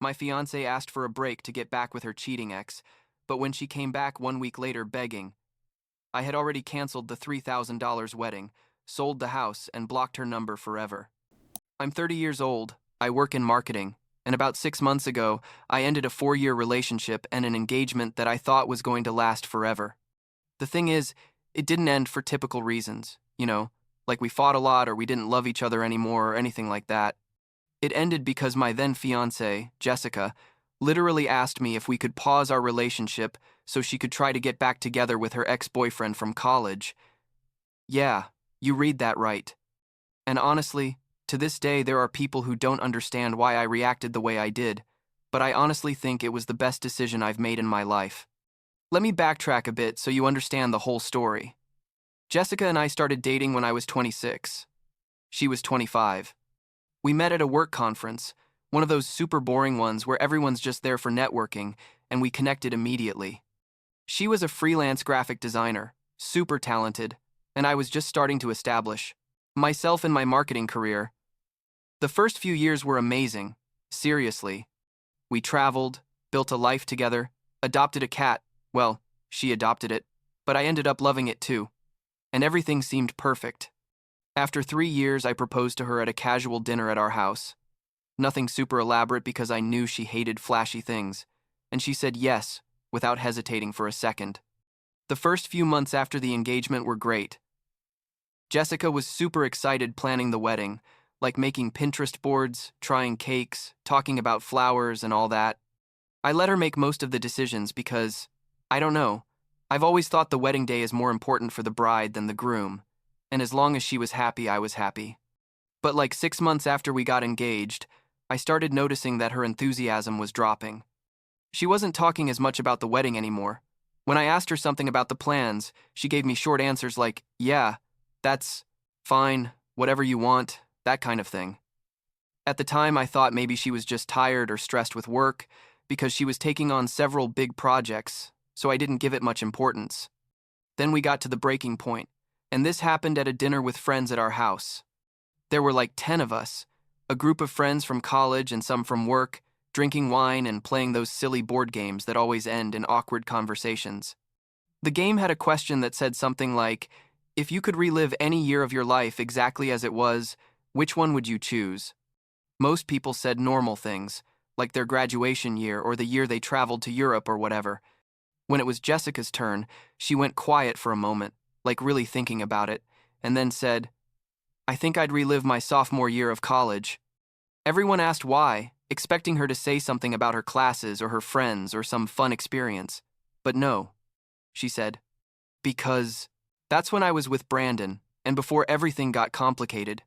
My fiancée asked for a break to get back with her cheating ex, but when she came back 1 week later begging, I had already canceled the $3,000 wedding, sold the house, and blocked her number forever. I'm 30 years old, I work in marketing, and about 6 months ago, I ended a 4-year relationship and an engagement that I thought was going to last forever. The thing is, it didn't end for typical reasons, like we fought a lot or we didn't love each other anymore or anything like that. It ended because my then fiancée, Jessica, literally asked me if we could pause our relationship so she could try to get back together with her ex-boyfriend from college. Yeah, you read that right. And honestly, to this day there are people who don't understand why I reacted the way I did, but I honestly think it was the best decision I've made in my life. Let me backtrack a bit so you understand the whole story. Jessica and I started dating when I was 26. She was 25. We met at a work conference, one of those super boring ones where everyone's just there for networking, and we connected immediately. She was a freelance graphic designer, super talented, and I was just starting to establish myself in my marketing career. The first few years were amazing, seriously. We traveled, built a life together, adopted a cat. Well, she adopted it, but I ended up loving it too. And everything seemed perfect. After 3 years, I proposed to her at a casual dinner at our house. Nothing super elaborate because I knew she hated flashy things, and she said yes, without hesitating for a second. The first few months after the engagement were great. Jessica was super excited planning the wedding, like making Pinterest boards, trying cakes, talking about flowers and all that. I let her make most of the decisions because, I don't know, I've always thought the wedding day is more important for the bride than the groom, and as long as she was happy, I was happy. But like 6 months after we got engaged, I started noticing that her enthusiasm was dropping. She wasn't talking as much about the wedding anymore. When I asked her something about the plans, she gave me short answers like, yeah, that's fine, whatever you want, that kind of thing. At the time, I thought maybe she was just tired or stressed with work because she was taking on several big projects, so I didn't give it much importance. Then we got to the breaking point, and this happened at a dinner with friends at our house. There were like 10 of us, a group of friends from college and some from work, drinking wine and playing those silly board games that always end in awkward conversations. The game had a question that said something like, if you could relive any year of your life exactly as it was, which one would you choose? Most people said normal things, like their graduation year or the year they traveled to Europe or whatever. When it was Jessica's turn, she went quiet for a moment, like really thinking about it, and then said, I think I'd relive my sophomore year of college. Everyone asked why, expecting her to say something about her classes or her friends or some fun experience. But no, she said, because that's when I was with Brandon, and before everything got complicated.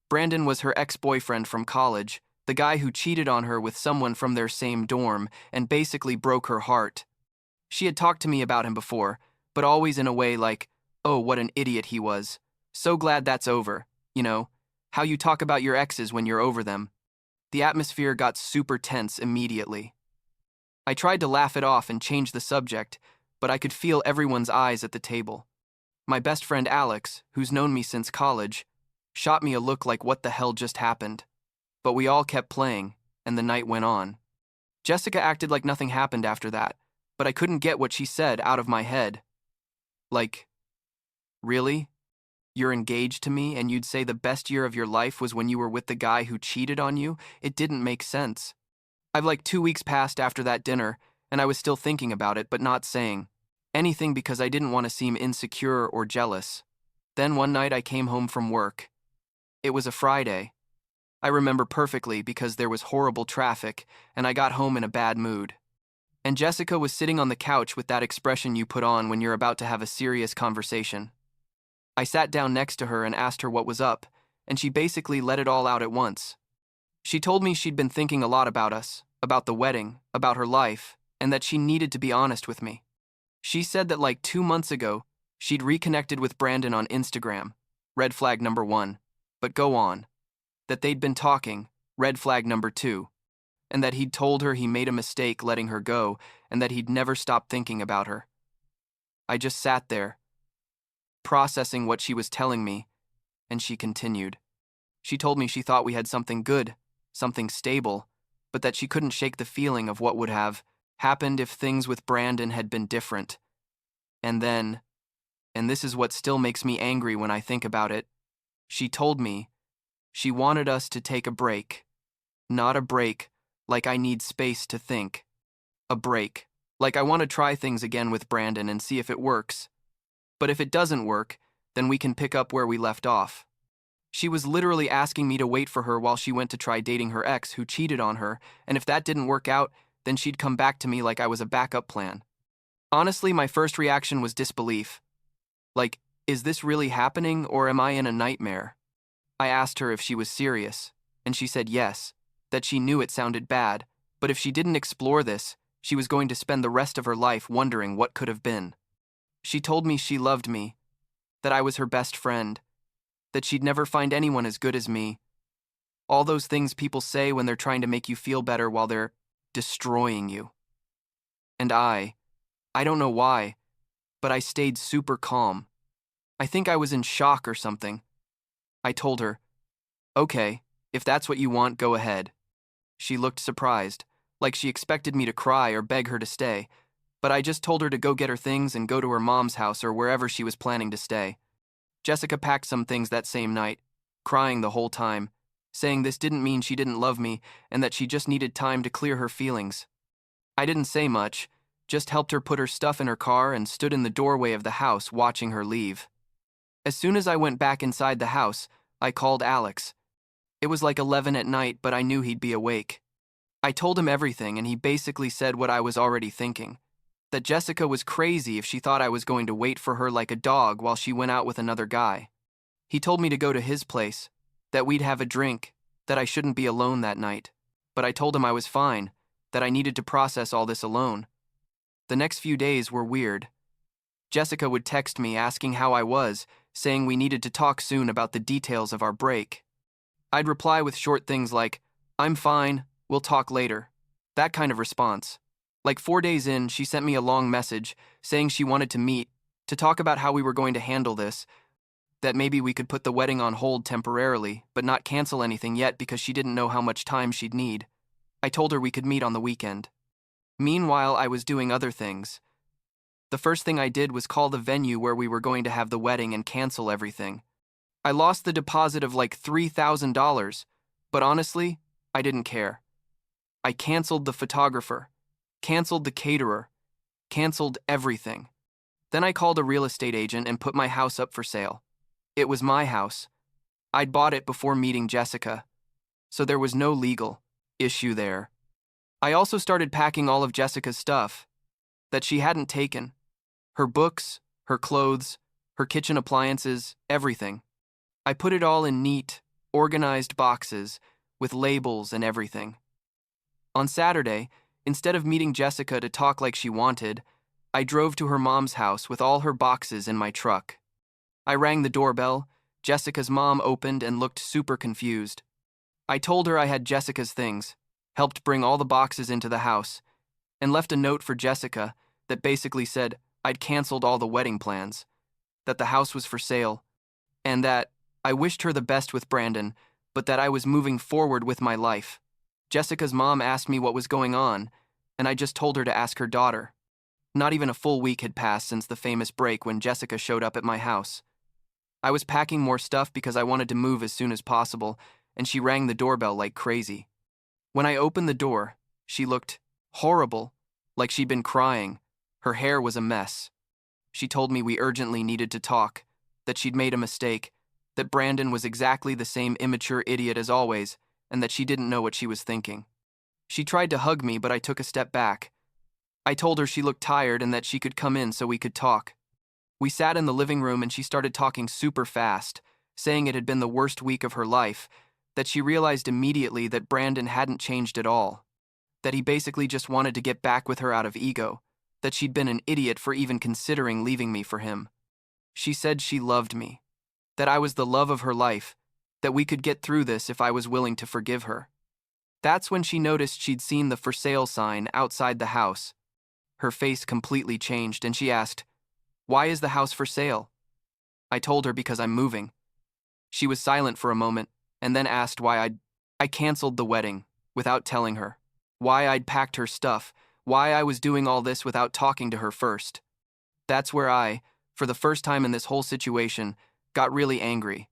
Brandon was her ex-boyfriend from college, the guy who cheated on her with someone from their same dorm and basically broke her heart. She had talked to me about him before, but always in a way like, oh, what an idiot he was. So glad that's over, how you talk about your exes when you're over them. The atmosphere got super tense immediately. I tried to laugh it off and change the subject, but I could feel everyone's eyes at the table. My best friend Alex, who's known me since college, shot me a look like what the hell just happened. But we all kept playing, and the night went on. Jessica acted like nothing happened after that, but I couldn't get what she said out of my head. Like, really? You're engaged to me and you'd say the best year of your life was when you were with the guy who cheated on you? It didn't make sense. I've like 2 weeks passed after that dinner, and I was still thinking about it but not saying anything because I didn't want to seem insecure or jealous. Then one night I came home from work. It was a Friday. I remember perfectly because there was horrible traffic and I got home in a bad mood. And Jessica was sitting on the couch with that expression you put on when you're about to have a serious conversation. I sat down next to her and asked her what was up, and she basically let it all out at once. She told me she'd been thinking a lot about us, about the wedding, about her life, and that she needed to be honest with me. She said that like 2 months ago, she'd reconnected with Brandon on Instagram, red flag number 1, but go on. That they'd been talking, red flag number 2, and that he'd told her he made a mistake letting her go and that he'd never stopped thinking about her. I just sat there, processing what she was telling me, and she continued. She told me she thought we had something good, something stable, but that she couldn't shake the feeling of what would have happened if things with Brandon had been different. And then, and this is what still makes me angry when I think about it, she told me she wanted us to take a break. Not a break, like I need space to think. A break, like I want to try things again with Brandon and see if it works. But if it doesn't work, then we can pick up where we left off. She was literally asking me to wait for her while she went to try dating her ex who cheated on her, and if that didn't work out, then she'd come back to me like I was a backup plan. Honestly, my first reaction was disbelief. Like, is this really happening, or am I in a nightmare? I asked her if she was serious, and she said yes, that she knew it sounded bad, but if she didn't explore this, she was going to spend the rest of her life wondering what could have been. She told me she loved me, that I was her best friend, that she'd never find anyone as good as me. All those things people say when they're trying to make you feel better while they're destroying you. And I don't know why, but I stayed super calm. I think I was in shock or something. I told her, okay, if that's what you want, go ahead. She looked surprised, like she expected me to cry or beg her to stay, but I just told her to go get her things and go to her mom's house or wherever she was planning to stay. Jessica packed some things that same night, crying the whole time, saying this didn't mean she didn't love me and that she just needed time to clear her feelings. I didn't say much, just helped her put her stuff in her car and stood in the doorway of the house watching her leave. As soon as I went back inside the house, I called Alex. It was like 11 at night, but I knew he'd be awake. I told him everything, and he basically said what I was already thinking, that Jessica was crazy if she thought I was going to wait for her like a dog while she went out with another guy. He told me to go to his place, that we'd have a drink, that I shouldn't be alone that night, but I told him I was fine, that I needed to process all this alone. The next few days were weird. Jessica would text me asking how I was, saying we needed to talk soon about the details of our break. I'd reply with short things like, I'm fine, we'll talk later. That kind of response. Like 4 days in, she sent me a long message saying she wanted to meet, to talk about how we were going to handle this, that maybe we could put the wedding on hold temporarily, but not cancel anything yet because she didn't know how much time she'd need. I told her we could meet on the weekend. Meanwhile, I was doing other things. The first thing I did was call the venue where we were going to have the wedding and cancel everything. I lost the deposit of like $3,000, but honestly, I didn't care. I canceled the photographer, canceled the caterer, canceled everything. Then I called a real estate agent and put my house up for sale. It was my house. I'd bought it before meeting Jessica, so there was no legal issue there. I also started packing all of Jessica's stuff that she hadn't taken. Her books, her clothes, her kitchen appliances, everything. I put it all in neat, organized boxes with labels and everything. On Saturday, instead of meeting Jessica to talk like she wanted, I drove to her mom's house with all her boxes in my truck. I rang the doorbell. Jessica's mom opened and looked super confused. I told her I had Jessica's things, helped bring all the boxes into the house, and left a note for Jessica that basically said I'd canceled all the wedding plans, that the house was for sale, and that I wished her the best with Brandon, but that I was moving forward with my life. Jessica's mom asked me what was going on, and I just told her to ask her daughter. Not even a full week had passed since the famous break when Jessica showed up at my house. I was packing more stuff because I wanted to move as soon as possible, and she rang the doorbell like crazy. When I opened the door, she looked horrible, like she'd been crying. Her hair was a mess. She told me we urgently needed to talk, that she'd made a mistake, that Brandon was exactly the same immature idiot as always, and that she didn't know what she was thinking. She tried to hug me, but I took a step back. I told her she looked tired and that she could come in so we could talk. We sat in the living room and she started talking super fast, saying it had been the worst week of her life, that she realized immediately that Brandon hadn't changed at all, that he basically just wanted to get back with her out of ego, that she'd been an idiot for even considering leaving me for him. She said she loved me, that I was the love of her life, that we could get through this if I was willing to forgive her. That's when she noticed she'd seen the for sale sign outside the house. Her face completely changed and she asked, "Why is the house for sale?" I told her because I'm moving. She was silent for a moment and then asked why I canceled the wedding without telling her. why I'd packed her stuff, why I was doing all this without talking to her first. That's where I, for the first time in this whole situation, got really angry.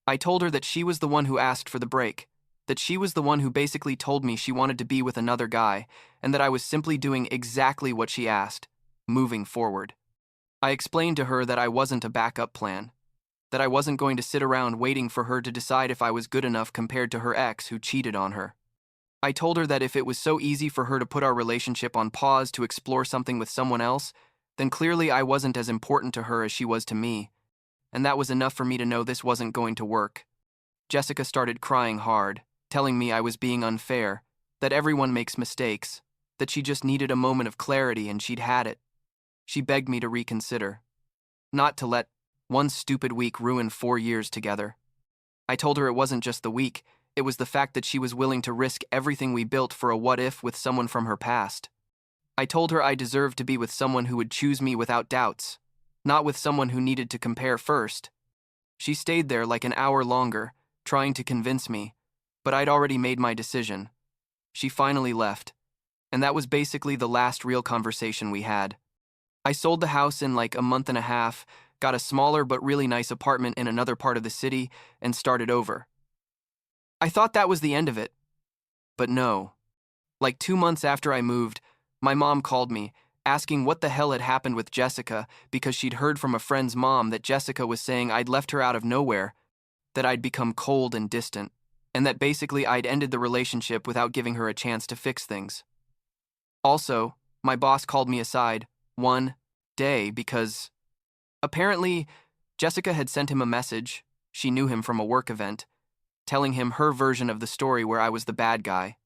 I told her that she was the one who asked for the break, that she was the one who basically told me she wanted to be with another guy, and that I was simply doing exactly what she asked, moving forward. I explained to her that I wasn't a backup plan, that I wasn't going to sit around waiting for her to decide if I was good enough compared to her ex who cheated on her. I told her that if it was so easy for her to put our relationship on pause to explore something with someone else, then clearly I wasn't as important to her as she was to me, and that was enough for me to know this wasn't going to work. Jessica started crying hard, telling me I was being unfair, that everyone makes mistakes, that she just needed a moment of clarity and she'd had it. She begged me to reconsider, not to let one stupid week ruin 4 years together. I told her it wasn't just the week, it was the fact that she was willing to risk everything we built for a what-if with someone from her past. I told her I deserved to be with someone who would choose me without doubts, not with someone who needed to compare first. She stayed there like an hour longer, trying to convince me, but I'd already made my decision. She finally left, and that was basically the last real conversation we had. I sold the house in like a month and a half, got a smaller but really nice apartment in another part of the city, and started over. I thought that was the end of it, but no. Like 2 months after I moved, my mom called me, asking what the hell had happened with Jessica because she'd heard from a friend's mom that Jessica was saying I'd left her out of nowhere, that I'd become cold and distant, and that basically I'd ended the relationship without giving her a chance to fix things. Also, my boss called me aside one day because apparently Jessica had sent him a message, she knew him from a work event, telling him her version of the story where I was the bad guy.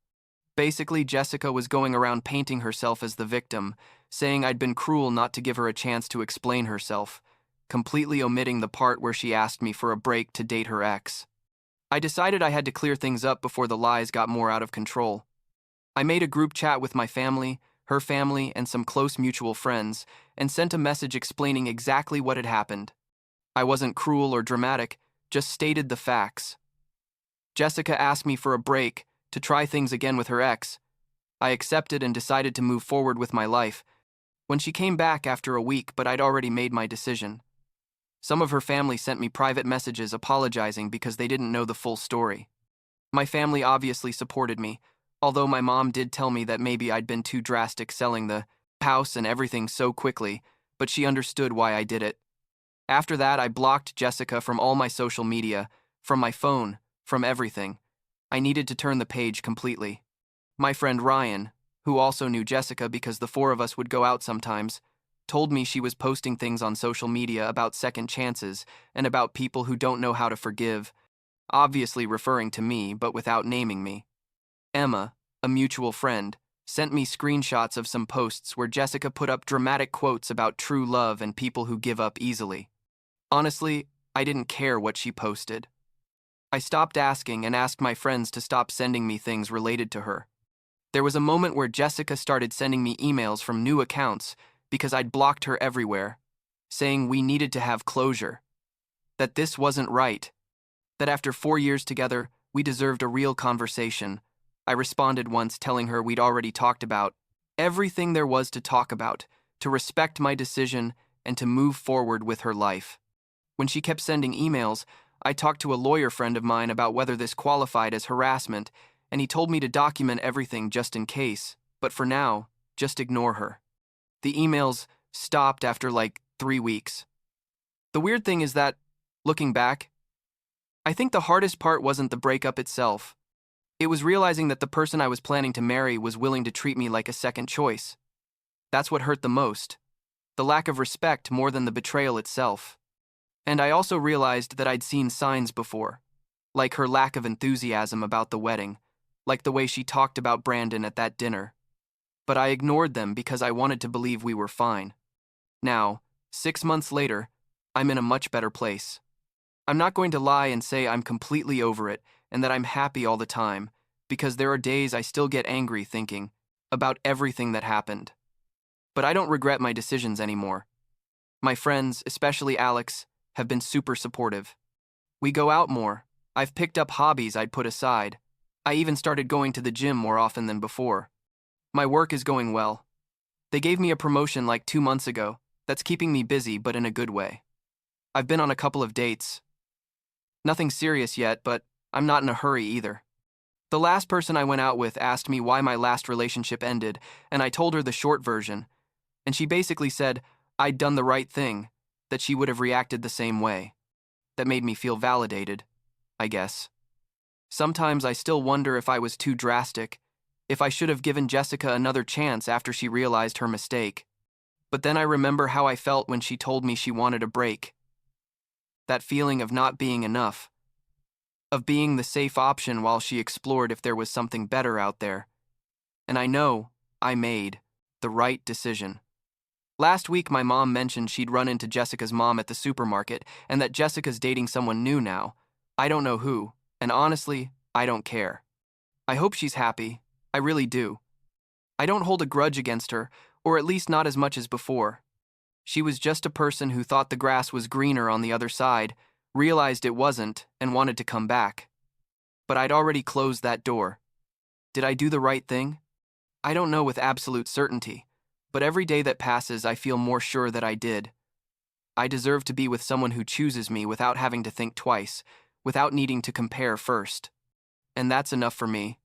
Basically, Jessica was going around painting herself as the victim, saying I'd been cruel not to give her a chance to explain herself, completely omitting the part where she asked me for a break to date her ex. I decided I had to clear things up before the lies got more out of control. I made a group chat with my family, her family, and some close mutual friends, and sent a message explaining exactly what had happened. I wasn't cruel or dramatic, just stated the facts. Jessica asked me for a break, to try things again with her ex. I accepted and decided to move forward with my life. When she came back after a week, but I'd already made my decision. Some of her family sent me private messages apologizing because they didn't know the full story. My family obviously supported me, although my mom did tell me that maybe I'd been too drastic selling the house and everything so quickly, but she understood why I did it. After that, I blocked Jessica from all my social media, from my phone, from everything. I needed to turn the page completely. My friend Ryan, who also knew Jessica because the 4 of us would go out sometimes, told me she was posting things on social media about second chances and about people who don't know how to forgive, obviously referring to me but without naming me. Emma, a mutual friend, sent me screenshots of some posts where Jessica put up dramatic quotes about true love and people who give up easily. Honestly, I didn't care what she posted. I stopped asking and asked my friends to stop sending me things related to her. There was a moment where Jessica started sending me emails from new accounts because I'd blocked her everywhere, saying we needed to have closure, that this wasn't right, that after 4 years together, we deserved a real conversation. I responded once telling her we'd already talked about everything there was to talk about, to respect my decision, and to move forward with her life. When she kept sending emails, I talked to a lawyer friend of mine about whether this qualified as harassment, and he told me to document everything just in case, but for now, just ignore her. The emails stopped after like 3 weeks. The weird thing is that, looking back, I think the hardest part wasn't the breakup itself. It was realizing that the person I was planning to marry was willing to treat me like a second choice. That's what hurt the most. The lack of respect more than the betrayal itself. And I also realized that I'd seen signs before, like her lack of enthusiasm about the wedding, like the way she talked about Brandon at that dinner. But I ignored them because I wanted to believe we were fine. Now, 6 months later, I'm in a much better place. I'm not going to lie and say I'm completely over it and that I'm happy all the time, because there are days I still get angry thinking about everything that happened. But I don't regret my decisions anymore. My friends, especially Alex, have been super supportive. We go out more. I've picked up hobbies I'd put aside. I even started going to the gym more often than before. My work is going well. They gave me a promotion like 2 months ago. That's keeping me busy, but in a good way. I've been on a couple of dates. Nothing serious yet, but I'm not in a hurry either. The last person I went out with asked me why my last relationship ended, and I told her the short version, and she basically said I'd done the right thing, that she would have reacted the same way. That made me feel validated, I guess. Sometimes I still wonder if I was too drastic, if I should have given Jessica another chance after she realized her mistake. But then I remember how I felt when she told me she wanted a break. That feeling of not being enough, of being the safe option while she explored if there was something better out there. And I know I made the right decision. Last week, my mom mentioned she'd run into Jessica's mom at the supermarket and that Jessica's dating someone new now. I don't know who, and honestly, I don't care. I hope she's happy. I really do. I don't hold a grudge against her, or at least not as much as before. She was just a person who thought the grass was greener on the other side, realized it wasn't, and wanted to come back. But I'd already closed that door. Did I do the right thing? I don't know with absolute certainty, but every day that passes I feel more sure that I did. I deserve to be with someone who chooses me without having to think twice, without needing to compare first. And that's enough for me.